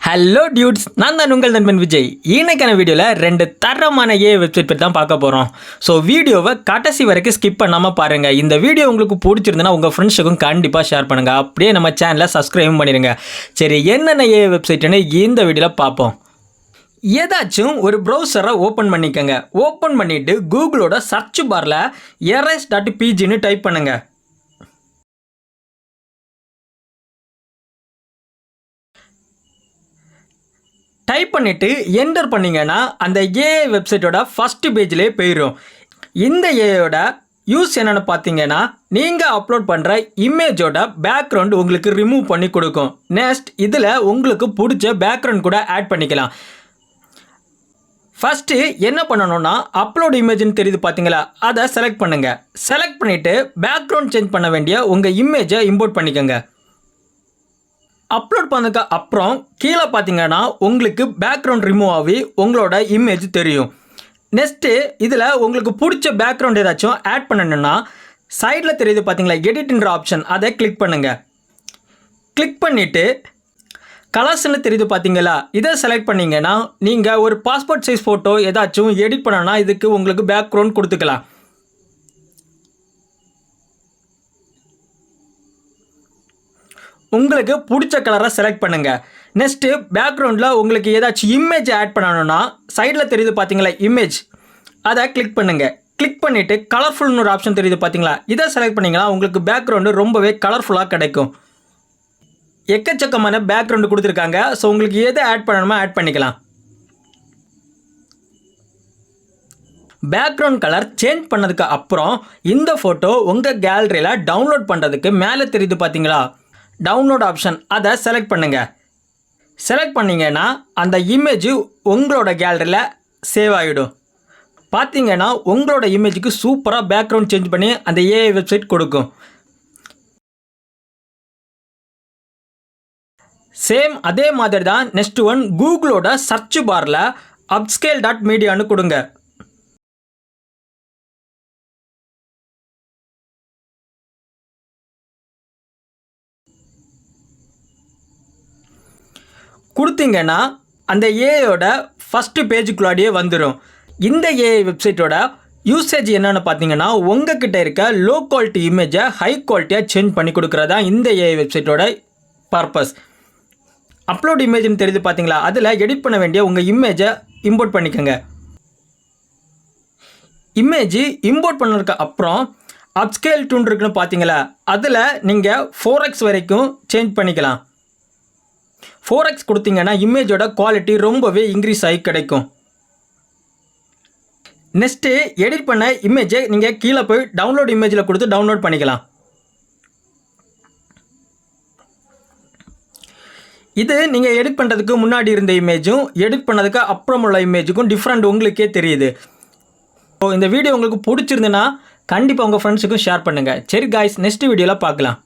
Hello dudes, நான் தான் உங்கள் நண்பன் விஜய். இன்னைக்கான வீடியோவில் 2 தரமான வெப்சைட் பற்றி தான் பார்க்க போகிறோம். ஸோ வீடியோவை கடைசி வரைக்கும் ஸ்கிப் பண்ணாமல் பாருங்கள். இந்த வீடியோ உங்களுக்கு பிடிச்சிருந்தனா உங்கள் ஃப்ரெண்ட்ஸுக்கும் கண்டிப்பாக ஷேர் பண்ணுங்கள். அப்படியே நம்ம சேனலை சப்ஸ்கிரைபும் பண்ணிடுங்க. சரி, என்னென்ன வெப்சைட்டுன்னு இந்த வீடியோவில் பார்ப்போம். ஏதாச்சும் ஒரு ப்ரௌசரை ஓப்பன் பண்ணிக்கோங்க. ஓப்பன் பண்ணிவிட்டு கூகுளோட சர்ச் பாரில் erase.pgன்னு டைப் பண்ணுங்கள். டைப் பண்ணிவிட்டு என்டர் பண்ணிங்கன்னா அந்த ஏஐ வெப்சைட்டோட ஃபஸ்ட்டு பேஜ்லேயே போயிடும். இந்த ஏஐயோட யூஸ் என்னென்னு பார்த்தீங்கன்னா, நீங்கள் அப்லோட் பண்ணுற இமேஜோட பேக்ரவுண்ட் உங்களுக்கு ரிமூவ் பண்ணி கொடுக்கும். நெக்ஸ்ட் இதில் உங்களுக்கு பிடிச்ச பேக்ரவுண்ட் கூட ஆட் பண்ணிக்கலாம். ஃபஸ்ட்டு என்ன பண்ணணும்னா, அப்லோட் இமேஜ்னு தெரியுது பார்த்தீங்களா, அதை செலக்ட் பண்ணுங்கள். செலக்ட் பண்ணிவிட்டு பேக்ரவுண்ட் சேஞ்ச் பண்ண வேண்டிய உங்கள் இமேஜை இம்போர்ட் பண்ணிக்கோங்க. அப்லோட் பண்ணதுக்கு அப்புறம் கீழே பார்த்தீங்கன்னா உங்களுக்கு பேக்ரவுண்ட் ரிமூவ் ஆகி உங்களோட இமேஜ் தெரியும். நெக்ஸ்ட்டு இதில் உங்களுக்கு பிடிச்ச பேக்ரவுண்ட் ஏதாச்சும் ஆட் பண்ணணுன்னா சைடில் தெரியுது பார்த்தீங்களா எடிட்ன்ற ஆப்ஷன், அதை கிளிக் பண்ணுங்கள். கிளிக் பண்ணிவிட்டு கலர்ஸ்ன்னு தெரியுது பார்த்தீங்களா, இதை செலக்ட் பண்ணிங்கன்னா நீங்கள் ஒரு பாஸ்போர்ட் சைஸ் ஃபோட்டோ ஏதாச்சும் எடிட் பண்ணணும்னா இதுக்கு உங்களுக்கு பேக்ரவுண்ட் கொடுத்துக்கலாம். உங்களுக்கு பிடிச்ச கலரை செலக்ட் பண்ணுங்கள். நெக்ஸ்ட்டு பேக்ரவுண்டில் உங்களுக்கு ஏதாச்சும் இமேஜ் ஆட் பண்ணணும்னா சைடில் தெரியுது பார்த்தீங்களா இமேஜ், அதை கிளிக் பண்ணுங்கள். கிளிக் பண்ணிவிட்டு கலர்ஃபுல்னு ஒரு ஆப்ஷன் தெரியுது பார்த்தீங்களா, இதை செலக்ட் பண்ணிங்கன்னா உங்களுக்கு பேக்ரவுண்டு ரொம்பவே கலர்ஃபுல்லாக கிடைக்கும். எக்கச்சக்கமான பேக்ரவுண்டு கொடுத்துருக்காங்க. ஸோ உங்களுக்கு எதை ஆட் பண்ணணுமோ ஆட் பண்ணிக்கலாம். பேக்ரவுண்ட் கலர் சேஞ்ச் பண்ணதுக்கு அப்புறம் இந்த ஃபோட்டோ உங்கள் கேலரியில் டவுன்லோட் பண்ணுறதுக்கு மேலே தெரியுது பார்த்தீங்களா டவுன்லோட் ஆப்ஷன், அதை செலக்ட் பண்ணுங்கள். செலக்ட் பண்ணிங்கன்னா அந்த இமேஜு உங்களோட கேலரியில் சேவ் ஆகிடும். பார்த்தீங்கன்னா உங்களோட இமேஜுக்கு சூப்பராக பேக்ரவுண்ட் சேஞ்ச் பண்ணி அந்த ஏஐ வெப்சைட் கொடுக்கும். சேம் அதே மாதிரி தான் நெக்ஸ்ட் ஒன் கூகுளோட சர்ச் பாரில் upscale.mediaன்னு கொடுங்க. கொடுத்தீங்கன்னா அந்த ஏஐயோட ஃபஸ்ட்டு பேஜுக்குள்ளாடியே வந்துடும். இந்த ஏஐ வெப்சைட்டோட யூசேஜ் என்னென்னு பார்த்தீங்கன்னா, உங்ககிட்ட இருக்க லோ குவாலிட்டி இமேஜை ஹை குவாலிட்டியாக சேஞ்ச் பண்ணி கொடுக்குறதா இந்த ஏஐ வெப்சைட்டோட பர்பஸ். அப்லோட் இமேஜ்னு தெரியுது பார்த்தீங்களா, அதில் எடிட் பண்ண வேண்டிய உங்கள் இமேஜை இம்போர்ட் பண்ணிக்கோங்க. இமேஜ் இம்போர்ட் பண்ணதுக்கு அப்புறம் அப்ஸ்கேல் டூன் இருக்குன்னு பார்த்தீங்களா, அதில் நீங்கள் 4x வரைக்கும் சேஞ்ச் பண்ணிக்கலாம். 4x கொடுத்தீங்கன்னா இமேஜோட குவாலிட்டி ரொம்பவே இன்க்ரீஸ் ஆகி கிடைக்கும். நெக்ஸ்ட்டு எடிட் பண்ண இமேஜை நீங்கள் கீழே போய் டவுன்லோட் இமேஜில் கொடுத்து டவுன்லோட் பண்ணிக்கலாம். இது நீங்கள் எடிட் பண்ணுறதுக்கு முன்னாடி இருந்த இமேஜும் எடிட் பண்ணதுக்கு அப்புறம் உள்ள இமேஜுக்கும் டிஃப்ரெண்ட் உங்களுக்கே தெரியுது. ஸோ இந்த வீடியோ உங்களுக்கு பிடிச்சிருந்துன்னா கண்டிப்பாக உங்கள் ஃப்ரெண்ட்ஸுக்கும் ஷேர் பண்ணுங்கள். சரி காய்ஸ், நெக்ஸ்ட் வீடியோவில் பார்க்கலாம்.